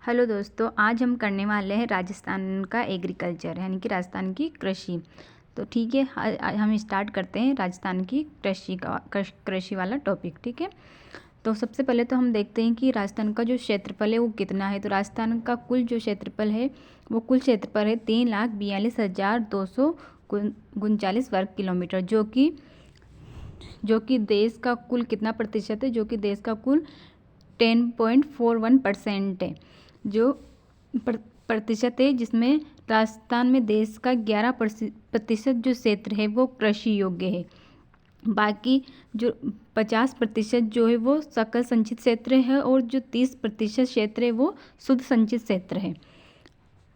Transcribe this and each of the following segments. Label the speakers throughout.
Speaker 1: Hello दोस्तों, आज हम करने वाले हैं राजस्थान का एग्रीकल्चर यानी कि राजस्थान की कृषि। तो ठीक है, हम स्टार्ट करते हैं राजस्थान की कृषि वाला टॉपिक। ठीक है, तो सबसे पहले तो हम देखते हैं कि राजस्थान का जो क्षेत्रफल है वो कितना है। तो राजस्थान का कुल जो क्षेत्रफल है वो कुल क्षेत्रफल है 3,42,239 वर्ग किलोमीटर, जो कि देश का कुल कितना प्रतिशत है, जो कि देश का कुल 10.41% है, जो प्रतिशत है, जिसमें राजस्थान में देश का 11% जो क्षेत्र है वो कृषि योग्य है। बाकी जो 50% जो है वो सकल संचित क्षेत्र है और जो 30% क्षेत्र है वो शुद्ध संचित क्षेत्र है।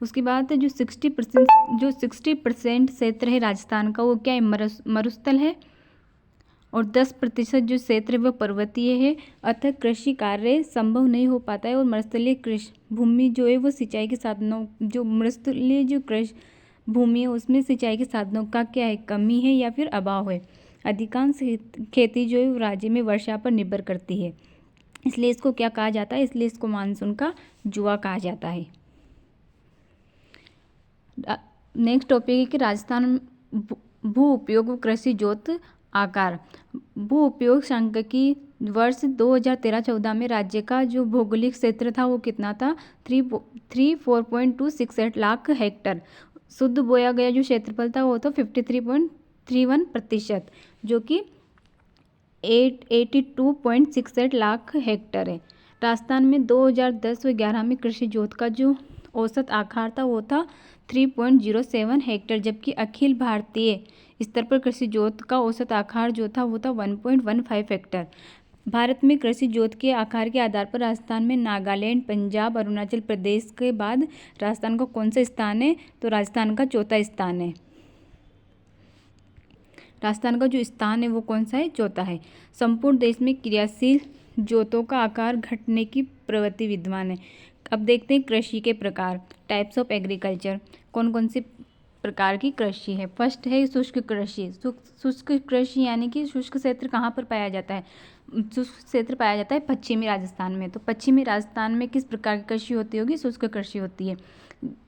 Speaker 1: उसके बाद जो 60% क्षेत्र है राजस्थान का वो क्या है, मरुस्थल है, और 10% जो क्षेत्र है वह पर्वतीय है। अतः कृषि कार्य संभव नहीं हो पाता है। और मरुस्थलीय कृषि भूमि जो है वो सिंचाई के साधनों, जो मरुस्थलीय जो कृषि भूमि है उसमें सिंचाई के साधनों का क्या है, कमी है या फिर अभाव है। अधिकांश खेती जो है राज्य में वर्षा पर निर्भर करती है, इसलिए इसको क्या कहा जाता है, इसलिए इसको मानसून का जुआ कहा जाता है। नेक्स्ट टॉपिक है कि राजस्थान भू उपयोग कृषि जोत आकार। भू उपयोग सांख्यिकी वर्ष 2013-14 में राज्य का जो भौगोलिक क्षेत्र था वो कितना था, 4.268 लाख हेक्टर। शुद्ध बोया गया जो क्षेत्रफल था वो तो 53.31%, जो कि 82.68 लाख हेक्टर है। राजस्थान में 2010-11 में कृषि जोत का जो औसत आकार था वो था 3.07 हेक्टर, जबकि अखिल भारतीय स्तर पर कृषि जोत का औसत आकार जो था वो था 1.15 हेक्टर। भारत में कृषि जोत के आकार के आधार पर राजस्थान में नागालैंड, पंजाब, अरुणाचल प्रदेश के बाद राजस्थान का कौन सा स्थान है, तो राजस्थान का चौथा स्थान है। राजस्थान का जो स्थान है वो कौन सा है, चौथा है। संपूर्ण देश में क्रियाशील जोतों का आकार घटने की प्रवृत्ति विद्यमान है। अब देखते हैं कृषि के प्रकार, टाइप्स ऑफ एग्रीकल्चर, कौन कौन सी प्रकार की कृषि है। फर्स्ट है शुष्क कृषि। शुष्क कृषि यानी कि शुष्क क्षेत्र कहाँ पर पाया जाता है, शुष्क क्षेत्र पाया जाता है पश्चिमी राजस्थान में। तो पश्चिमी राजस्थान में किस प्रकार की कृषि होती होगी, शुष्क कृषि होती है।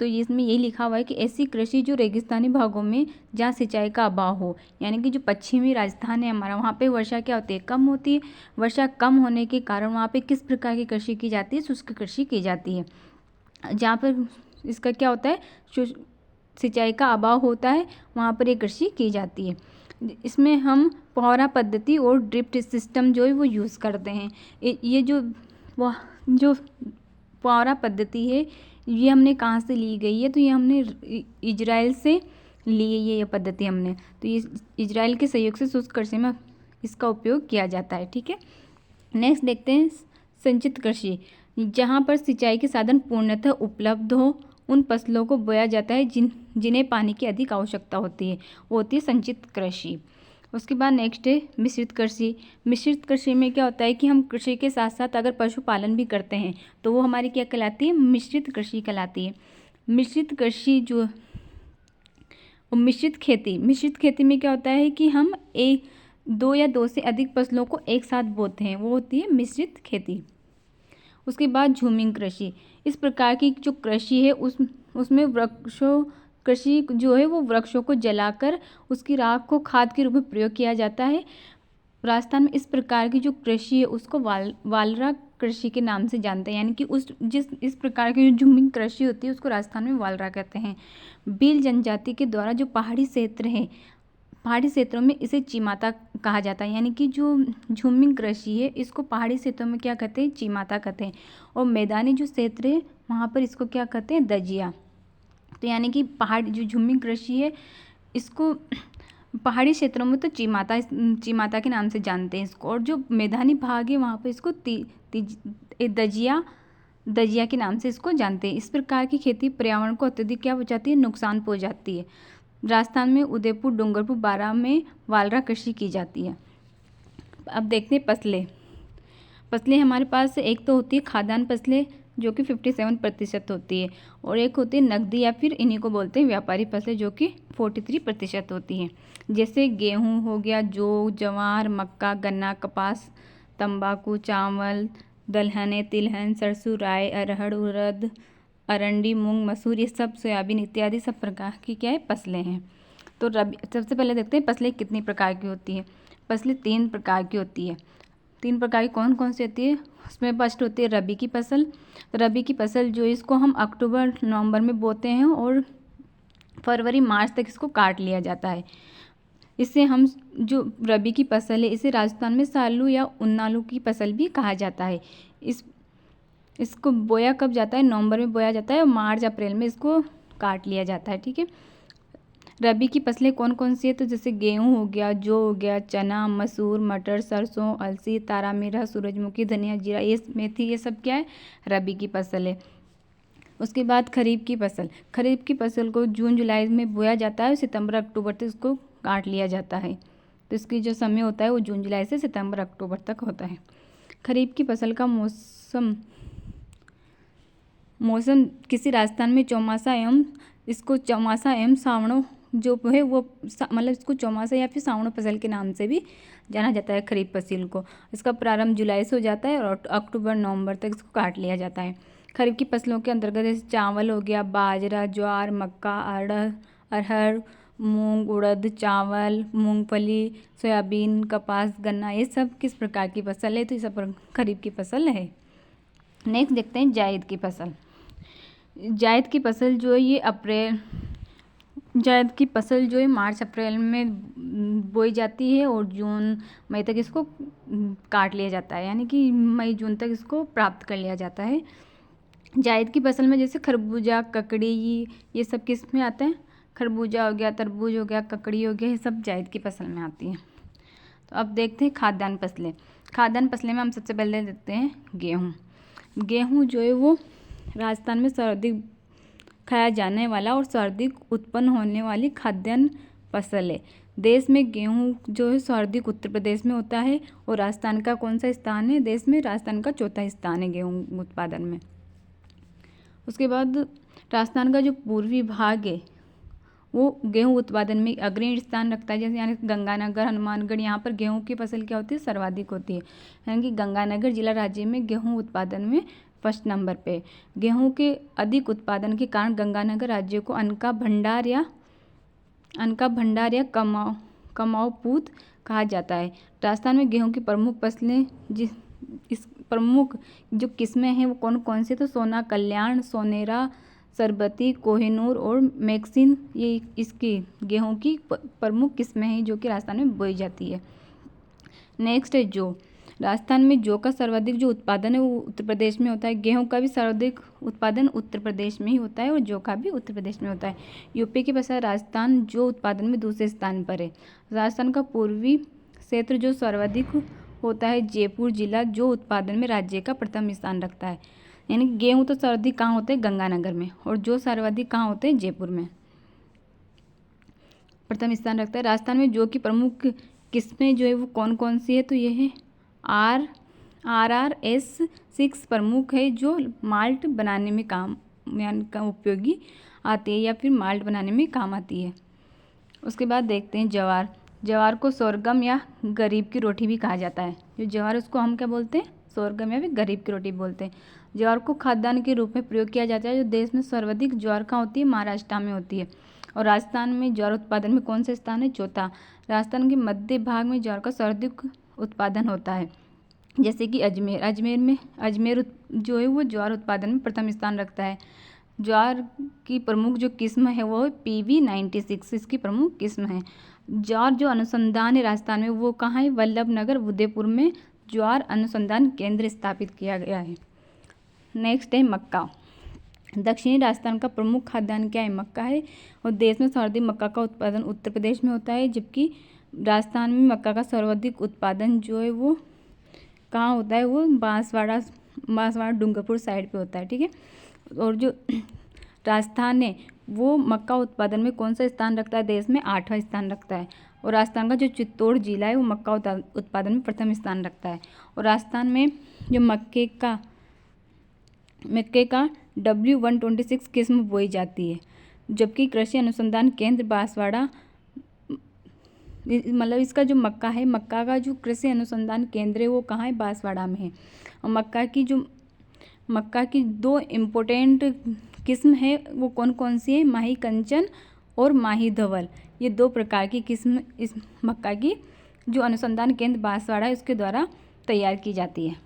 Speaker 1: तो इसमें यही लिखा हुआ है कि ऐसी कृषि जो रेगिस्तानी भागों में जहाँ सिंचाई का अभाव हो, यानी कि जो पश्चिमी राजस्थान है हमारा, वहाँ पे वर्षा क्या होती है, कम होती है। वर्षा कम होने के कारण वहाँ पे किस प्रकार की कृषि की जाती है, शुष्क कृषि की जाती है। जहाँ पर इसका क्या होता है, सिंचाई का अभाव होता है, वहाँ पर ये कृषि की जाती है। इसमें हम फुहारा पद्धति और ड्रिप सिस्टम जो है वो यूज़ करते हैं। ये जो फुहारा पद्धति है ये हमने कहाँ से ली गई है, तो ये हमने इजराइल से ली है ये पद्धति हमने। तो ये इजराइल के सहयोग से शुष्क कृषि में इसका उपयोग किया जाता है। ठीक है, नेक्स्ट देखते हैं संचित कृषि। जहाँ पर सिंचाई के साधन पूर्णतः उपलब्ध हो उन फसलों को बोया जाता है जिन्हें पानी की अधिक आवश्यकता होती है, वो होती है संचित कृषि। उसके बाद नेक्स्ट है मिश्रित कृषि। मिश्रित कृषि में क्या होता है कि हम कृषि के साथ साथ अगर पशुपालन भी करते हैं तो वो हमारी क्या कहलाती है, मिश्रित कृषि कहलाती है। मिश्रित कृषि जो मिश्रित खेती में क्या होता है कि हम दो या दो से अधिक फसलों को एक साथ बोते हैं, वो होती है मिश्रित खेती। उसके बाद झूमिंग कृषि। इस प्रकार की जो कृषि है उसमें कृषि जो है वो वृक्षों को जलाकर उसकी राख को खाद के रूप में प्रयोग किया जाता है। राजस्थान में इस प्रकार की जो कृषि है उसको वालरा कृषि के नाम से जानते हैं, यानी कि इस प्रकार की जो झूमिंग कृषि होती है उसको राजस्थान में वालरा कहते हैं। भील जनजाति के द्वारा जो पहाड़ी क्षेत्र है, पहाड़ी क्षेत्रों में इसे चिमाता कहा जाता है, यानी कि जो झूमिंग कृषि है इसको पहाड़ी क्षेत्रों में क्या कहते हैं, चिमाता कहते हैं। और मैदानी जो क्षेत्र है वहाँ पर इसको क्या कहते हैं, दजिया। तो यानी कि जो झूमिंग कृषि है इसको पहाड़ी क्षेत्रों में तो चिमाता के नाम से जानते हैं इसको, और जो मैदानी भाग है वहाँ पर इसको दजिया के नाम से इसको जानते हैं। इस प्रकार की खेती पर्यावरण को अत्यधिक क्या पहुँचाती है, नुकसान पहुँचाती है। राजस्थान में उदयपुर, डूंगरपुर, बारां में वालरा कृषि की जाती है। अब देखते हैं फसलें हमारे पास एक तो होती है खाद्यान्न फसलें जो कि 57% होती है, और एक होती है नकदी या फिर इन्हीं को बोलते हैं व्यापारी फसलें जो कि 43% होती हैं। जैसे गेहूँ हो गया, जौ, ज्वार, मक्का, गन्ना, कपास, तंबाकू, चावल, दलहन, तिलहन, सरसों, राई, अरहर, उड़द, अरंडी, मूंग, मसूर, ये सब सोयाबीन इत्यादि सब प्रकार की क्या है फसलें हैं। तो रबी सबसे पहले देखते हैं फसलें कितनी प्रकार की होती हैं। फसलें 3 प्रकार की होती है। 3 प्रकार की कौन कौन सी होती है? उसमें फर्स्ट होती है रबी की फसल। रबी की फसल जो इसको हम अक्टूबर नवंबर में बोते हैं और फरवरी मार्च तक इसको काट लिया जाता है। इससे हम जो रबी की फसल है इसे राजस्थान में सालू या उन्नालू की फसल भी कहा जाता है। इसको बोया कब जाता है? नवंबर में बोया जाता है और मार्च अप्रैल में इसको काट लिया जाता है। ठीक है। रबी की फसलें कौन कौन सी है? तो जैसे गेहूँ हो गया, जौ हो गया, चना, मसूर, मटर, सरसों, अलसी, तारामीरा, सूरजमुखी, धनिया, जीरा, ये मेथी, ये सब क्या है? रबी की फसल है। उसके बाद खरीफ की फसल। खरीफ की फसल को जून जुलाई में बोया जाता है और सितंबर अक्टूबर तक इसको काट लिया जाता है। तो इसकी जो समय होता है वो जून जुलाई से सितंबर अक्टूबर तक होता है। खरीफ की फसल का मौसम किसी राजस्थान में चौमासा एवं सावणों जो है वो मतलब इसको चौमासा या फिर सावणों फसल के नाम से भी जाना जाता है खरीफ फसल को। इसका प्रारंभ जुलाई से हो जाता है और अक्टूबर नवंबर तक इसको काट लिया जाता है। खरीफ की फसलों के अंतर्गत जैसे चावल हो गया, बाजरा, ज्वार, मक्का, अरहर, मूंग, उड़द, चावल, मूंगफली, सोयाबीन, कपास, गन्ना, ये सब किस प्रकार की फसल है? तो ये सब खरीफ की फसल है। नेक्स्ट देखते हैं जायद की फसल। जायद की फसल जो है जायद की फसल जो है मार्च अप्रैल में बोई जाती है और जून मई तक इसको काट लिया जाता है, यानी कि मई जून तक इसको प्राप्त कर लिया जाता है। जायद की फसल में जैसे खरबूजा, ककड़ी, ये सब किस में आते हैं? खरबूजा हो गया, तरबूज हो गया, ककड़ी हो गया, ये सब जायद की फसल में आती हैं। तो अब देखते हैं खाद्यान्न फसलें। खाद्यान्न फसलें में हम सबसे पहले देखते हैं गेहूँ। गेहूँ जो है वो राजस्थान में सर्वाधिक खाया जाने वाला और सर्वाधिक उत्पन्न होने वाली खाद्यान्न फसल है। देश में गेहूँ जो है सर्वाधिक उत्तर प्रदेश में होता है और राजस्थान का कौन सा स्थान है? देश में राजस्थान का 4था स्थान है गेहूँ उत्पादन में। उसके बाद राजस्थान का जो पूर्वी भाग है वो गेहूँ उत्पादन में अग्रणी स्थान रखता है। जैसे यानी गंगानगर, हनुमानगढ़, यहाँ पर गेहूँ की फसल क्या होती है? सर्वाधिक होती है। यानी कि गंगानगर जिला राज्य में गेहूँ उत्पादन में फर्स्ट नंबर पे। गेहूँ के अधिक उत्पादन के कारण गंगानगर राज्य को अन्न का भंडार या कमाऊ पूत कहा जाता है। राजस्थान में गेहूँ की प्रमुख फसलें इस प्रमुख जो किस्में हैं वो कौन कौन सी? तो सोना कल्याण, सोनेरा, सरबती, कोहिनूर और मैक्सिन, ये इसकी गेहूं की प्रमुख किस्में हैं जो कि राजस्थान में बोई जाती है। नेक्स्ट है जौ। राजस्थान में जौ का सर्वाधिक जो उत्पादन है वो उत्तर प्रदेश में होता है। गेहूं का भी सर्वाधिक उत्पादन उत्तर प्रदेश में ही होता है और जौ का भी उत्तर प्रदेश में होता है। यूपी के पश्चात राजस्थान जौ उत्पादन में दूसरे स्थान पर है। राजस्थान का पूर्वी क्षेत्र जो सर्वाधिक होता है जयपुर जिला जो उत्पादन में राज्य का प्रथम स्थान रखता है। यानी गेहूँ तो सर्वाधिक कहाँ होते हैं? गंगानगर में, और जो सर्वाधिक कहाँ होते हैं? जयपुर में प्रथम स्थान रखता है। राजस्थान में जौ की प्रमुख किस्में जो है वो कौन कौन सी है? तो ये है RRS6 प्रमुख है जो माल्ट बनाने में उपयोगी आती है या फिर माल्ट बनाने में काम आती है। उसके बाद देखते हैं ज्वार। ज्वार को सोरगम या गरीब की रोटी भी कहा जाता है। जो ज्वार उसको हम क्या बोलते हैं? सोरगम या फिर गरीब की रोटी बोलते हैं। ज्वार को खाद्यान्न के रूप में प्रयोग किया जाता है। जो देश में सर्वाधिक ज्वार कहाँ होती है? महाराष्ट्र में होती है। और राजस्थान में ज्वार उत्पादन में कौन सा स्थान है? 4था। राजस्थान के मध्य भाग में ज्वार का सर्वाधिक उत्पादन होता है। जैसे कि अजमेर जो है वो ज्वार उत्पादन में प्रथम स्थान रखता है। ज्वार की प्रमुख जो किस्म है वो PV96 इसकी प्रमुख किस्म है। ज्वार जो अनुसंधान है राजस्थान में वो कहाँ है? वल्लभनगर, उदयपुर में ज्वार अनुसंधान केंद्र स्थापित किया गया है। नेक्स्ट है मक्का। दक्षिणी राजस्थान का प्रमुख खाद्यान्न क्या है? मक्का है और देश में सर्वाधिक मक्का का उत्पादन उत्तर प्रदेश में होता है, जबकि राजस्थान में मक्का का सर्वाधिक उत्पादन जो है वो कहाँ होता है? वो बांसवाड़ा डूंगरपुर साइड पे होता है। ठीक है। और जो राजस्थान है वो मक्का उत्पादन में कौन सा स्थान रखता है? देश में 8वां स्थान रखता है। और राजस्थान का जो चित्तौड़ जिला है वो मक्का उत्पादन में प्रथम स्थान रखता है। और राजस्थान में जो मक्के का W126 किस्म बोई जाती है, जबकि कृषि अनुसंधान केंद्र बांसवाड़ा मतलब इसका जो मक्का है, मक्का का जो कृषि अनुसंधान केंद्र है वो कहाँ है, बांसवाड़ा में है। और मक्का की 2 इम्पोर्टेंट किस्म है, वो कौन कौन सी है, माही कंचन और माही धवल। ये 2 प्रकार की किस्म इस मक्का की जो अनुसंधान केंद्र बांसवाड़ा है उसके द्वारा तैयार की जाती है।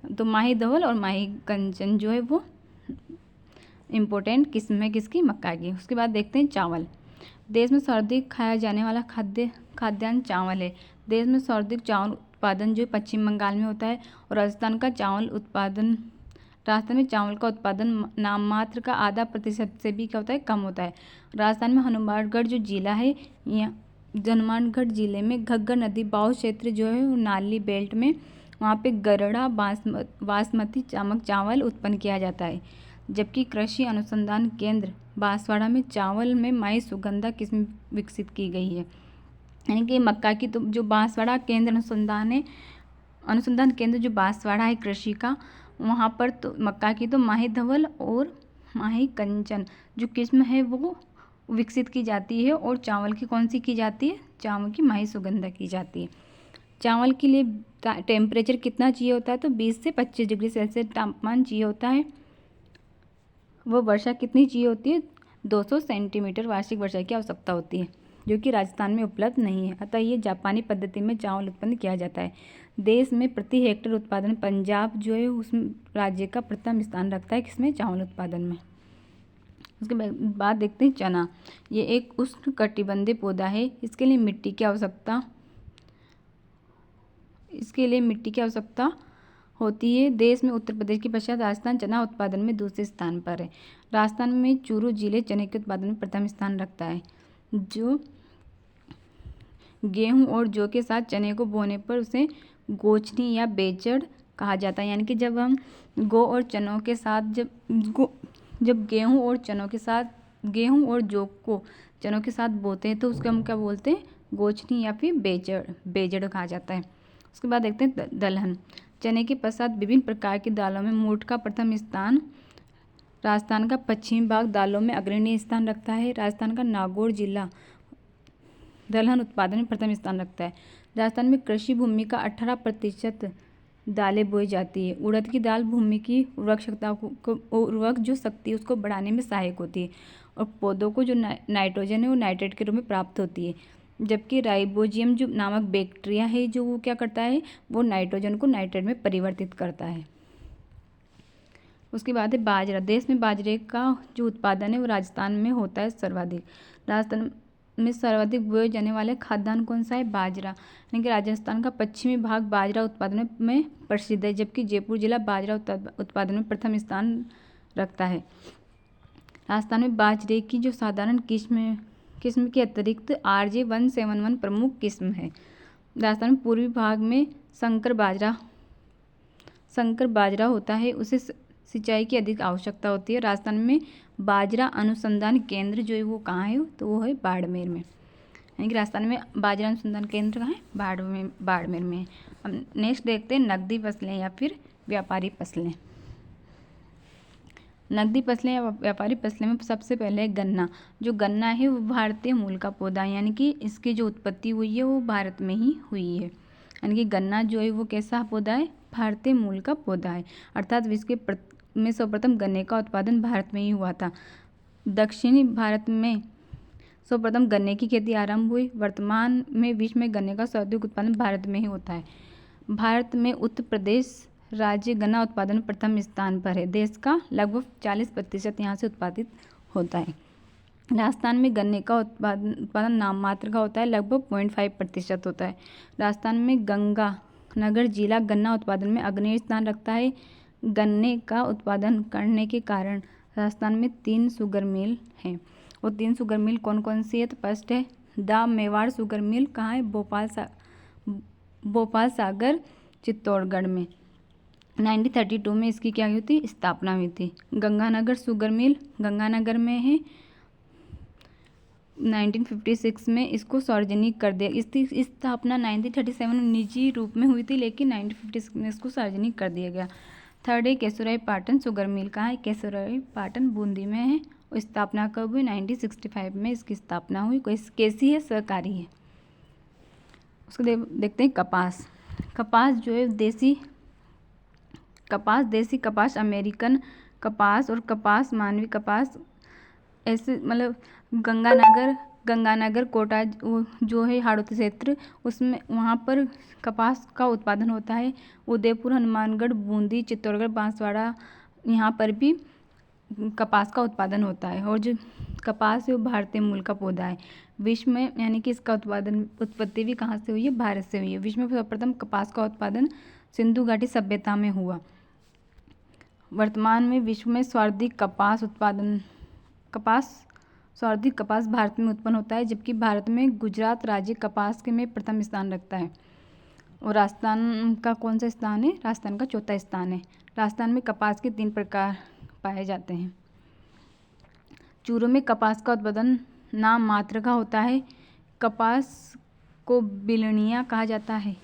Speaker 1: तो माही धवल और माही कंचन जो है वो इम्पोर्टेंट किस्म है किसकी, मक्का की। उसके बाद देखते हैं चावल। देश में सर्वाधिक खाया जाने वाला खाद्यान्न चावल है। देश में सर्वाधिक चावल उत्पादन जो पश्चिम बंगाल में होता है। और राजस्थान में चावल का उत्पादन नाम मात्र का आधा प्रतिशत से भी क्या होता है, कम होता है। राजस्थान में हनुमानगढ़ जो जिला है, यहाँ हनुमानगढ़ जिले में घग्गर नदी बाहुल क्षेत्र जो है वो नाली बेल्ट में, वहाँ पे गरड़ा बासमती चावल उत्पन्न किया जाता है। जबकि कृषि अनुसंधान केंद्र बांसवाड़ा में चावल में माई सुगंधा किस्म विकसित की गई है। यानी कि मक्का की तो जो बांसवाड़ा केंद्र अनुसंधान केंद्र जो बांसवाड़ा है कृषि का, वहाँ पर तो मक्का की तो माही धवल और माही कंचन जो किस्म है वो विकसित की जाती है। और चावल की कौन सी की जाती है, चावल की माही सुगंधा की जाती है। चावल के लिए टेम्परेचर कितना चाहिए होता है, तो 20 से 25 डिग्री सेल्सियस तापमान चाहिए होता है। वो वर्षा कितनी चाहिए होती है, 200 सेंटीमीटर वार्षिक वर्षा की आवश्यकता होती है, जो कि राजस्थान में उपलब्ध नहीं है। अतः ये जापानी पद्धति में चावल उत्पन्न किया जाता है। देश में प्रति हेक्टेयर उत्पादन पंजाब जो है उस राज्य का प्रथम स्थान रखता है किसमें, चावल उत्पादन में। उसके बाद देखते हैं चना। ये एक उष्णकटिबंधीय पौधा है। इसके लिए मिट्टी की आवश्यकता होती है। देश में उत्तर प्रदेश के पश्चात राजस्थान चना उत्पादन में दूसरे स्थान पर है। राजस्थान में चूरू जिले चने के उत्पादन में प्रथम स्थान रखता है। जो गेहूं और जौ के साथ चने को बोने पर उसे गोचनी या बेचड़ कहा जाता है। यानी कि जब हम गेहूं और जौ को चनों के साथ बोते हैं तो उसको हम क्या बोलते हैं, गोचनी या फिर बेजड़ कहा जाता है। उसके बाद देखते हैं दलहन। चने के पश्चात विभिन्न प्रकार की दालों में मोठ का प्रथम स्थान। राजस्थान का पश्चिमी भाग दालों में अग्रणी स्थान रखता है। राजस्थान का नागौर जिला दलहन उत्पादन में प्रथम स्थान रखता है। राजस्थान में कृषि भूमि का 18% दालें बोई जाती है। उड़द की दाल भूमि की उर्वरक जो शक्ति है उसको बढ़ाने में सहायक होती है और पौधों को जो नाइट्रोजन है वो नाइट्रेट के रूप में प्राप्त होती है। जबकि राइबोजियम जो नामक बैक्टीरिया है जो वो क्या करता है, वो नाइट्रोजन को नाइट्रेट में परिवर्तित करता है। उसके बाद है बाजरा। देश में बाजरे का जो उत्पादन है वो राजस्थान में होता है सर्वाधिक। राजस्थान में सर्वाधिक बोए जाने वाले खाद्यान्न कौन सा है, बाजरा। यानी कि राजस्थान का पश्चिमी भाग बाजरा उत्पादन में प्रसिद्ध है। जबकि जयपुर जिला बाजरा उत्पादन में प्रथम स्थान रखता है। राजस्थान में बाजरे की जो साधारण किस्म के अतिरिक्त RJ171 प्रमुख किस्म है। राजस्थान में पूर्वी भाग में संकर बाजरा होता है, उसे सिंचाई की अधिक आवश्यकता होती है। राजस्थान में बाजरा अनुसंधान केंद्र जो है वो कहाँ है, तो वो है बाड़मेर में। यानी कि राजस्थान में बाजरा अनुसंधान केंद्र कहाँ है, बाड़मेर में। अब नेक्स्ट देखते हैं नकदी फसलें या फिर व्यापारी फसलें। नकदी फसलें या व्यापारी फसलें में सबसे पहले गन्ना। जो गन्ना है वो भारतीय मूल का पौधा है, यानी कि इसकी जो उत्पत्ति हुई है वो भारत में ही हुई है। यानी कि गन्ना जो है वो कैसा पौधा है, भारतीय मूल का पौधा है। अर्थात विश्व में सर्वप्रथम गन्ने का उत्पादन भारत में ही हुआ था। दक्षिणी भारत में सर्वप्रथम गन्ने की खेती आरंभ हुई। वर्तमान में विश्व में गन्ने का सर्वाधिक उत्पादन भारत में ही होता है। भारत में उत्तर प्रदेश राज्य गन्ना उत्पादन में प्रथम स्थान पर है। देश का लगभग 40% यहाँ से उत्पादित होता है। राजस्थान में गन्ने का उत्पादन नाम मात्र का होता है, लगभग 0.5% होता है। राजस्थान में गंगानगर जिला गन्ना उत्पादन में अग्रणी स्थान रखता है। गन्ने का उत्पादन करने के कारण राजस्थान में 3 शुगर मिल हैं। वो 3 शुगर मिल कौन कौन सी है, तो फर्स्ट है द मेवाड़ शुगर मिल, कहाँ है, भोपाल सागर चित्तौड़गढ़ में। 1932 में इसकी क्या हुई थी, स्थापना हुई थी। गंगानगर शुगर मिल गंगानगर में है। 1956 में इसको सार्वजनिक कर दिया। इसकी स्थापना 1937 में निजी रूप में हुई थी, लेकिन 1956 में इसको सार्वजनिक कर दिया गया। थर्ड है केशोराय पाटन शुगर मिल, कहाँ है, केशोराय पाटन बूंदी में है। स्थापना कब हुई? 1965 में इसकी स्थापना हुई। कैसी है? सहकारी है। उसको देखते हैं कपास। कपास जो है देसी कपास, अमेरिकन कपास और कपास, मानवी कपास, ऐसे मतलब गंगानगर कोटा जो है हाड़ौती क्षेत्र, उसमें वहाँ पर कपास का उत्पादन होता है। उदयपुर, हनुमानगढ़, बूंदी, चित्तौड़गढ़, बांसवाड़ा, यहाँ पर भी कपास का उत्पादन होता है। और जो कपास है वो भारतीय मूल का पौधा है। विश्व में यानी कि इसका उत्पत्ति भी कहाँ से हुई है? भारत से हुई है। विश्व में सर्वप्रथम कपास का उत्पादन सिंधु घाटी सभ्यता में हुआ। वर्तमान में विश्व में सर्वाधिक कपास भारत में उत्पन्न होता है, जबकि भारत में गुजरात राज्य कपास के में प्रथम स्थान रखता है। और राजस्थान का कौन सा स्थान है? राजस्थान का चौथा स्थान है। राजस्थान में कपास के 3 प्रकार पाए जाते हैं। चूरों में कपास का उत्पादन नाम मात्र का होता है। कपास को बिलनिया कहा जाता है।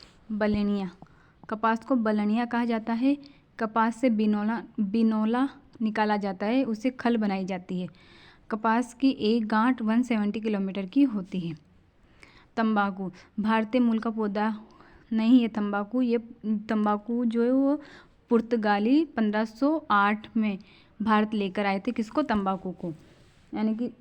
Speaker 1: कपास को बलनिया कहा जाता है। कपास से बिनोला निकाला जाता है, उससे खल बनाई जाती है। कपास की एक गांठ 170 किलोमीटर की होती है। तंबाकू भारतीय मूल का पौधा नहीं है। तंबाकू जो है वो पुर्तगाली 1508 में भारत लेकर आए थे। किसको? तंबाकू को। यानी कि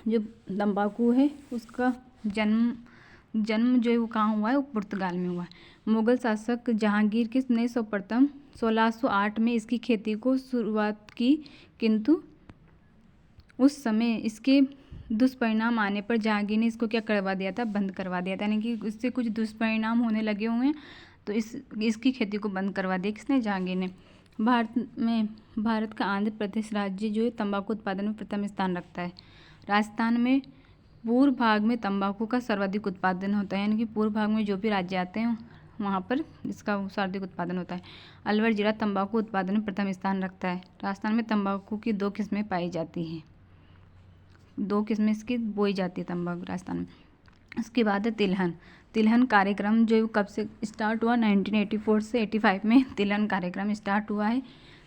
Speaker 1: जो तंबाकू है उसका जन्म जो है वो कहाँ हुआ है? वो पुर्तगाल में हुआ है। मुगल शासक जहांगीर ने सर्वप्रथम 1608 में इसकी खेती को शुरुआत की, किंतु उस समय इसके दुष्परिणाम आने पर जहांगीर ने इसको क्या करवा दिया था? बंद करवा दिया था। यानी कि इससे कुछ दुष्परिणाम होने लगे हुए हैं, तो इसकी खेती को बंद करवा दिया। किसने? जहांगीर ने। भारत का आंध्र प्रदेश राज्य जो है तंबाकू उत्पादन में प्रथम स्थान रखता है। राजस्थान में पूर्व भाग में तंबाकू का सर्वाधिक उत्पादन होता है। यानी कि पूर्व भाग में जो भी राज्य आते हैं वहाँ पर इसका सर्वाधिक उत्पादन होता है। अलवर जिला तंबाकू उत्पादन में प्रथम स्थान रखता है। राजस्थान में तंबाकू की 2 किस्में पाई जाती हैं। 2 किस्में इसकी बोई जाती है तंबाकू राजस्थान में। उसके बाद है तिलहन कार्यक्रम जो कब से स्टार्ट हुआ? 1984 से 85 में तिलहन कार्यक्रम स्टार्ट हुआ है।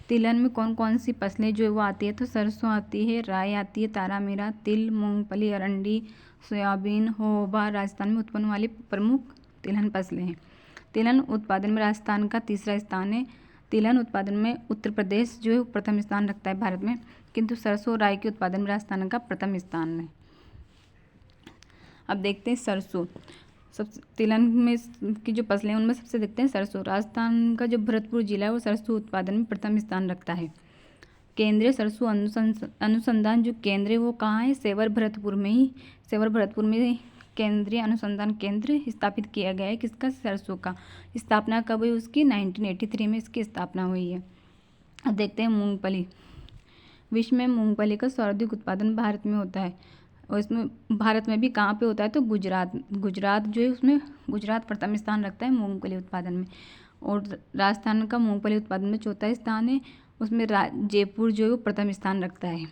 Speaker 1: तिलहन में कौन कौन सी फसलें जो है वो आती है? तो सरसों आती है, राई आती है, तारामीरा, तिल, मूंगफली, अरंडी, सोयाबीन, होबा राजस्थान में उत्पन्न वाली प्रमुख तिलहन फसलें हैं। तिलहन उत्पादन में राजस्थान का तीसरा स्थान है। तिलहन उत्पादन में उत्तर प्रदेश जो है प्रथम स्थान रखता है भारत में, किंतु सरसों और राई के उत्पादन में राजस्थान का प्रथम स्थान है। अब देखते हैं सरसों। तिलहन में की जो फसलें हैं उनमें सबसे देखते हैं सरसों। राजस्थान का जो भरतपुर जिला है वो सरसों उत्पादन में प्रथम स्थान रखता है। केंद्रीय सरसों अनुसंधान जो केंद्र है वो कहाँ है? सेवर भरतपुर में ही केंद्रीय अनुसंधान केंद्र स्थापित किया गया है। किसका? सरसों का। स्थापना कब हुई उसकी? 1983 में इसकी स्थापना हुई है। अब देखते हैं मूंगफली। विश्व में मूंगफली का सर्वाधिक उत्पादन भारत में होता है, और इसमें भारत में भी कहाँ पे होता है? तो गुजरात जो है उसमें गुजरात प्रथम स्थान रखता है मूंगफली उत्पादन में। और राजस्थान का मूंगफली उत्पादन में चौथा स्थान है। उसमें जयपुर जो है वो प्रथम स्थान रखता है।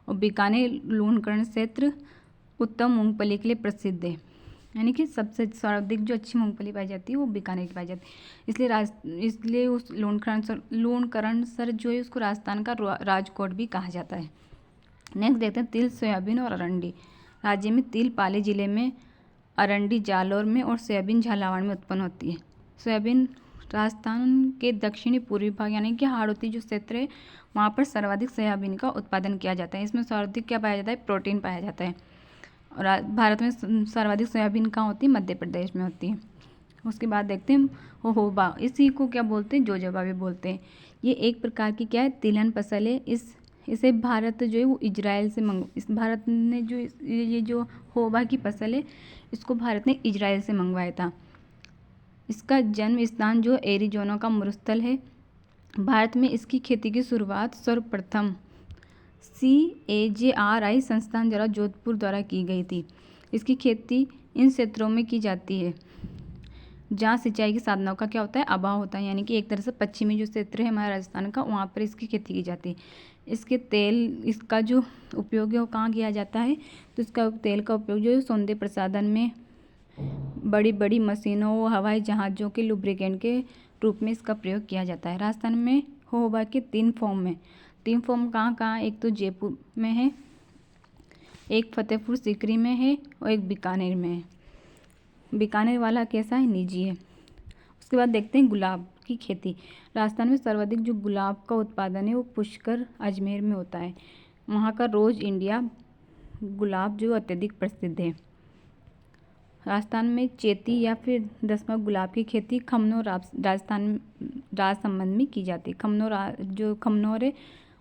Speaker 1: और बीकानेर लूणकरण क्षेत्र उत्तम मूंगफली के लिए प्रसिद्ध है। यानी कि सबसे सर्वाधिक जो अच्छी मूंगफली पाई जाती है वो बीकानेर की पाई जाती है। इसलिए उस लूणकरण सर जो है उसको राजस्थान का राजकोट भी कहा जाता है। नेक्स्ट देखते हैं तिल, सोयाबीन और अरंडी। राज्य में तिल पाली जिले में, अरंडी जालौर में और सोयाबीन झालावाड़ में उत्पन्न होती है। सोयाबीन राजस्थान के दक्षिणी पूर्वी भाग यानी कि हाड़ौती जो क्षेत्र है वहाँ पर सर्वाधिक सोयाबीन का उत्पादन किया जाता है। इसमें सर्वाधिक क्या पाया जाता है? प्रोटीन पाया जाता है। और भारत में सर्वाधिक सोयाबीन कहाँ होती है? मध्य प्रदेश में होती है। उसके बाद देखते हैं होबा। इसी को क्या बोलते हैं? जोजोबा भी बोलते हैं। ये एक प्रकार की क्या है? तिलहन फसल है। इसे भारत जो है वो इजराइल से भारत ने जो ये जो होबा की फसल है इसको भारत ने इजराइल से मंगवाया था। इसका जन्म स्थान जो एरिजोना का मरुस्थल है। भारत में इसकी खेती की शुरुआत सर्वप्रथम CAJRI संस्थान द्वारा जोधपुर द्वारा की गई थी। इसकी खेती इन क्षेत्रों में की जाती है जहाँ सिंचाई के साधनों का क्या होता है? अभाव होता है। यानी कि एक तरह से पश्चिमी जो क्षेत्र है हमारे राजस्थान का वहाँ पर इसकी खेती की जाती है। इसका जो उपयोग है वो कहाँ किया जाता है? तो इसका तेल का उपयोग जो है सौंदर्य प्रसाधन में, बड़ी बड़ी मशीनों, हवाई जहाज़ों के लुब्रिकेंट के रूप में इसका प्रयोग किया जाता है। राजस्थान में होबा के 3 फॉर्म में 3 फॉर्म कहाँ कहाँ, एक तो जयपुर में है, एक फतेहपुर सीकरी में है और एक बीकानेर में है। बीकानेर वाला कैसा है, निजी है। उसके बाद देखते हैं गुलाब की खेती। राजस्थान में सर्वाधिक जो गुलाब का उत्पादन है वो पुष्कर अजमेर में होता है। वहाँ का रोज़ इंडिया गुलाब जो अत्यधिक प्रसिद्ध है। राजस्थान में चेती या फिर दसमक गुलाब की खेती खमनोर राजस्थान राजसमंद में की जाती है। जो खमनोर है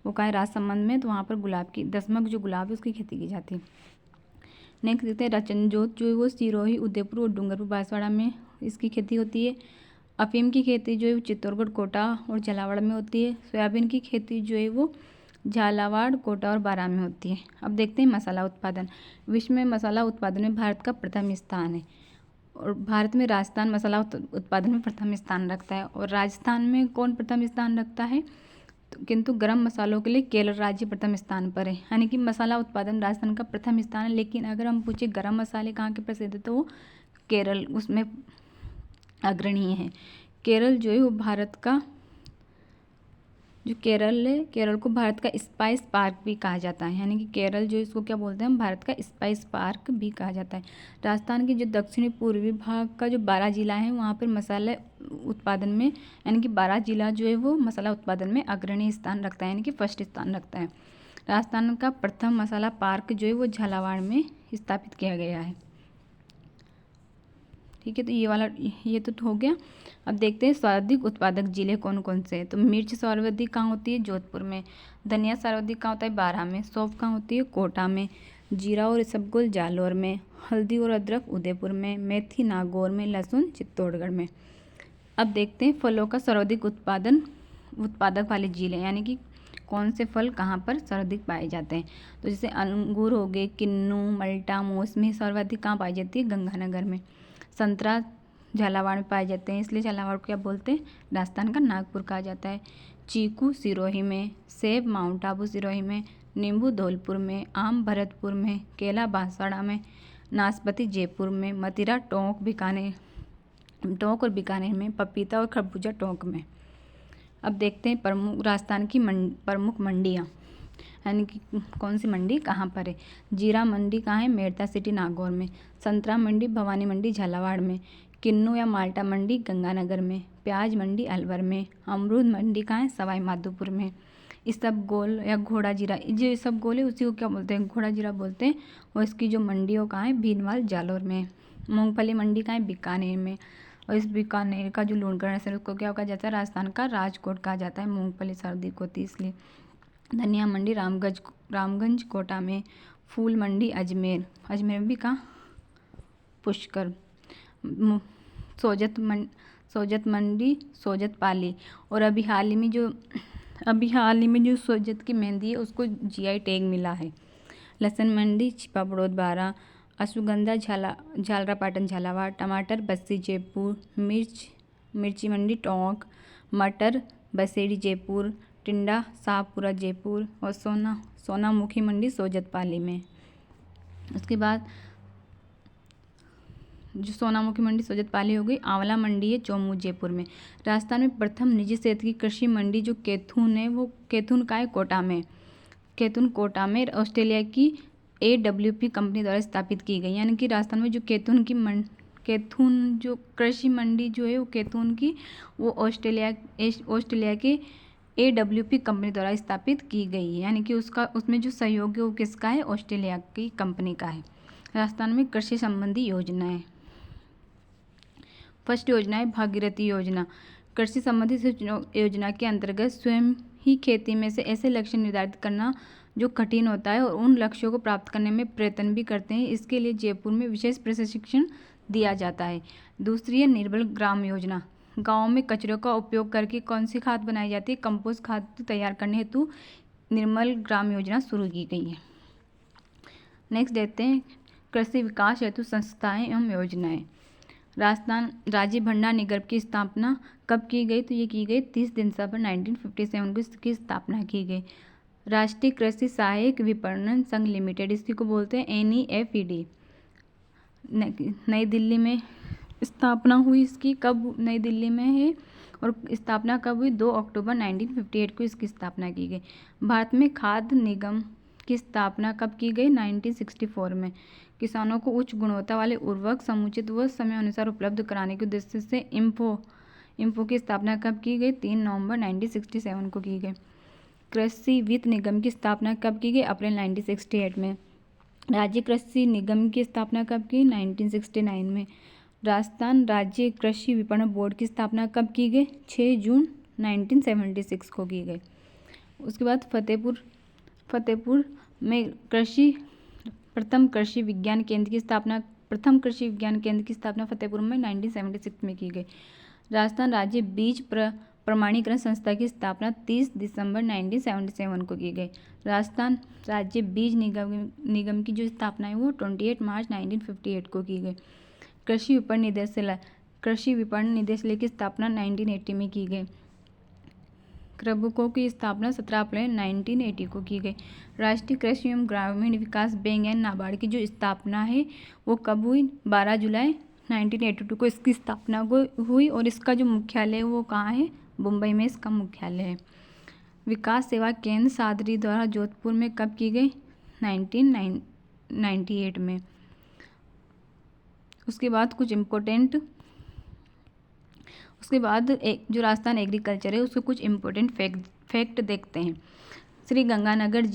Speaker 1: वो कहाँ है, राजसमंद में, तो वहाँ पर गुलाब की दसमक जो गुलाब है उसकी खेती की जाती है। नेक्स्ट देखते हैं रचनजोत जो है वो सिरोही, उदयपुर और डूंगरपुर बांसवाड़ा में इसकी खेती होती है। अफीम की खेती जो है वो चित्तौड़गढ़, कोटा और झालावाड़ में होती है। सोयाबीन की खेती जो है वो झालावाड़, कोटा और बारां में होती है। अब देखते हैं मसाला उत्पादन। विश्व में मसाला उत्पादन में भारत का प्रथम स्थान है और भारत में राजस्थान मसाला उत्पादन में प्रथम स्थान रखता है। और राजस्थान में कौन प्रथम स्थान रखता है, तो किंतु गरम मसालों के लिए केरल राज्य प्रथम स्थान पर है। यानी कि मसाला उत्पादन राजस्थान का प्रथम स्थान है, लेकिन अगर हम पूछे गरम मसाले कहाँ के प्रसिद्ध है तो वो केरल उसमें अग्रणीय है। केरल जो है वो भारत का जो केरल है, केरल को भारत का स्पाइस पार्क भी कहा जाता है। यानी कि केरल जो इसको क्या बोलते हैं, हम भारत का स्पाइस पार्क भी कहा जाता है। राजस्थान के जो दक्षिणी पूर्वी भाग का जो 12 जिला है वहाँ पर मसाला उत्पादन में, यानी कि 12 जिला जो है वो मसाला उत्पादन में अग्रणी स्थान रखता है, यानी कि फर्स्ट स्थान रखता है। राजस्थान का प्रथम मसाला पार्क जो है वो झालावाड़ में स्थापित किया गया है। ठीक है, तो ये तो हो गया। अब देखते हैं सर्वाधिक उत्पादक जिले कौन कौन से हैं। तो मिर्च सर्वाधिक कहाँ होती है, जोधपुर में। धनिया सर्वाधिक कहाँ होता है, बारां में। सौंफ कहाँ होती है, कोटा में। जीरा और इसबगोल जालौर में। हल्दी और अदरक उदयपुर में। मेथी नागौर में। लहसुन चित्तौड़गढ़ में। अब देखते हैं फलों का सर्वाधिक उत्पादक वाले जिले, यानी कि कौन से फल कहाँ पर सर्वाधिक पाए जाते हैं। तो जैसे अंगूर हो गए, किन्नू, मल्टा, मौसमी सर्वाधिक कहाँ पाई जाती है, गंगानगर में। संतरा झालावाड़ में पाए जाते हैं, इसलिए झालावाड़ को क्या बोलते हैं, राजस्थान का नागपुर कहा जाता है। चीकू सिरोही में। सेब माउंट आबू सिरोही में। नींबू धौलपुर में। आम भरतपुर में। केला बांसवाड़ा में। नाशपाती जयपुर में। मदिरा टोंक और बीकानेर में। पपीता और खरबूजा टोंक में। अब देखते हैं राजस्थान की प्रमुख मंडियाँ, यानी कि कौन सी मंडी कहाँ पर है। जीरा मंडी कहाँ है, मेड़ता सिटी नागौर में। संतरा मंडी भवानी मंडी झालावाड़ में। किन्नू या माल्टा मंडी गंगानगर में। प्याज मंडी अलवर में। अमरूद मंडी कहाँ है, सवाई माधोपुर में। इसबगोल या घोड़ा जीरा, जो इसबगोल है उसी को क्या बोलते हैं, घोड़ा जीरा बोलते हैं। और इसकी जो मंडियों कहाँ है, भीनमाल जालौर में। मूंगफली मंडी कहाँ है, बीकानेर में। और इस बीकानेर का जो लूणकरण है उसको क्या कहा जाता है, राजस्थान का राजकोट कहा जाता है। मूंगफली सर्दी को होती है इसलिए। धनिया मंडी रामगंज कोटा में। फूल मंडी अजमेर में भी कहाँ, पुष्कर। सोजत मंडी सोजत पाली। और अभी हाल ही में जो सोजत की मेहंदी है उसको जीआई टैग मिला है। लहसुन मंडी छिपा बड़ौद बारा। अश्वगंधा झालरापाटन झालावाड़। टमाटर बस्सी जयपुर। मिर्ची मंडी टोंक। मटर बसेड़ी जयपुर। टिंडा शाहपुरा जयपुर। और सोनामुखी मंडी सोजत पाली में। उसके बाद जो सोनामुखी मंडी सोजत पाली हो गई। आंवला मंडी है चौमू जयपुर में। राजस्थान में प्रथम निजी क्षेत्र की कृषि मंडी जो कैथून है, वो कैथून का है, कोटा में। कैथून कोटा में ऑस्ट्रेलिया की AWP कंपनी द्वारा स्थापित की गई। यानी कि राजस्थान में जो कैथून जो कृषि मंडी जो है वो कैथून की, वो ऑस्ट्रेलिया के AWP कंपनी द्वारा स्थापित की गई है। यानी कि उसमें जो सहयोग है वो किसका है, ऑस्ट्रेलिया की कंपनी का है। राजस्थान में कृषि संबंधी योजनाएं। फर्स्ट योजना है भागीरथी योजना। कृषि संबंधी योजना के अंतर्गत स्वयं ही खेती में से ऐसे लक्ष्य निर्धारित करना जो कठिन होता है और उन लक्ष्यों को प्राप्त करने में प्रयत्न भी करते हैं। इसके लिए जयपुर में विशेष प्रशिक्षण दिया जाता है। दूसरी है निर्मल ग्राम योजना। गाँव में कचरे का उपयोग करके कौन सी खाद बनाई जाती है, कंपोस्ट खाद तैयार करने हेतु निर्मल ग्राम योजना शुरू की गई है। नेक्स्ट देखते हैं कृषि विकास हेतु संस्थाएं एवं योजनाएं। राजस्थान राज्य भंडार निगम की स्थापना कब की गई, तो ये की गई 30 दिसंबर 1957 को इसकी स्थापना की गई। राष्ट्रीय कृषि सहायक विपणन संघ लिमिटेड, इसी को बोलते हैं NEFED। नई दिल्ली में स्थापना हुई इसकी, कब, नई दिल्ली में है और स्थापना कब हुई? 2 अक्टूबर 1958 को इसकी स्थापना की गई। भारत में खाद्य निगम की स्थापना कब की गई? 1964 में। किसानों को उच्च गुणवत्ता वाले उर्वरक समुचित व समय अनुसार उपलब्ध कराने के उद्देश्य से इम्फो की स्थापना कब की गई? 3 नवंबर 1967 को की गई। कृषि वित्त निगम की स्थापना कब की गई? अप्रैल 1968 में। राज्य कृषि निगम की स्थापना कब की? 1969 में। राजस्थान राज्य कृषि विपणन बोर्ड की स्थापना कब की गई? 6 जून 1976 को की गई। उसके बाद फतेहपुर में प्रथम कृषि विज्ञान केंद्र की स्थापना फतेहपुर में 1976 में की गई। राजस्थान राज्य बीज प्रमाणीकरण संस्था की स्थापना 30 दिसंबर 1977 को की गई। राजस्थान राज्य बीज निगम की जो स्थापना है वो 28 मार्च 1958 को की गई। कृषि विपणन निदेशालय की स्थापना 1980 में की गई। क्रबको की स्थापना 17 अप्रैल 1980 को की गई। राष्ट्रीय कृषि एवं ग्रामीण विकास बैंक यानी नाबार्ड की जो स्थापना है वो कब हुई? 12 जुलाई 1982 को इसकी स्थापना हुई और इसका जो मुख्यालय है वो कहाँ है? मुंबई में इसका मुख्यालय है। विकास सेवा केंद्र सादरी द्वारा जोधपुर में कब की गई? 1998 में। उसके बाद जो राजस्थान एग्रीकल्चर है उसके कुछ इम्पोर्टेंट फैक्ट देखते हैं। श्री गंगानगर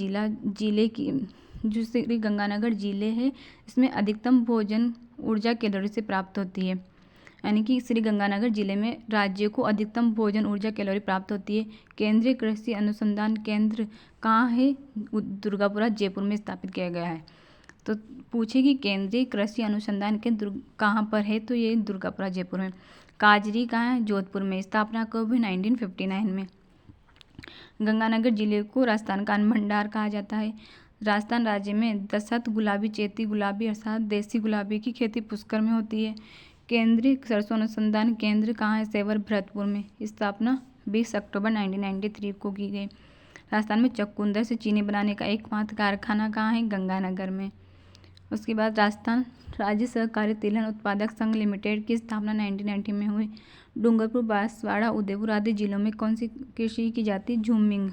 Speaker 1: जिले है इसमें अधिकतम भोजन ऊर्जा कैलोरी से प्राप्त होती है। यानी कि श्री गंगानगर जिले में राज्य को अधिकतम भोजन ऊर्जा कैलोरी प्राप्त होती है। केंद्रीय कृषि अनुसंधान केंद्र कहाँ है? दुर्गापुरा जयपुर में स्थापित किया गया है। तो पूछे कि केंद्रीय कृषि अनुसंधान केंद्र कहाँ पर है? तो ये दुर्गापुरा जयपुर में। काजरी कहाँ है? जोधपुर में। स्थापना कब हुई? 1959 में। गंगानगर जिले को राजस्थान का अन्न भंडार कहा जाता है। राजस्थान राज्य में दशरथ गुलाबी, चैती गुलाबी अर्थात देसी गुलाबी की खेती पुष्कर में होती है। केंद्रीय सरसों अनुसंधान केंद्र कहाँ है? सेवर भरतपुर में। स्थापना 20 अक्टूबर 1993 को की गई। राजस्थान में चुकंदर से चीनी बनाने का एकमात्र कारखाना कहाँ है? गंगानगर में। उसके बाद राजस्थान राज्य सहकारी तिलहन उत्पादक संघ लिमिटेड की स्थापना 1990 में हुई। डूंगरपुर, बांसवाड़ा, उदयपुर आदि जिलों में कौन सी कृषि की जाती है? झूमिंग।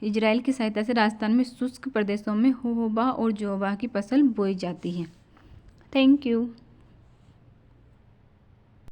Speaker 1: इजराइल की सहायता से राजस्थान में शुष्क प्रदेशों में होहोबा और जोवा की फसल बोई जाती है। Thank you.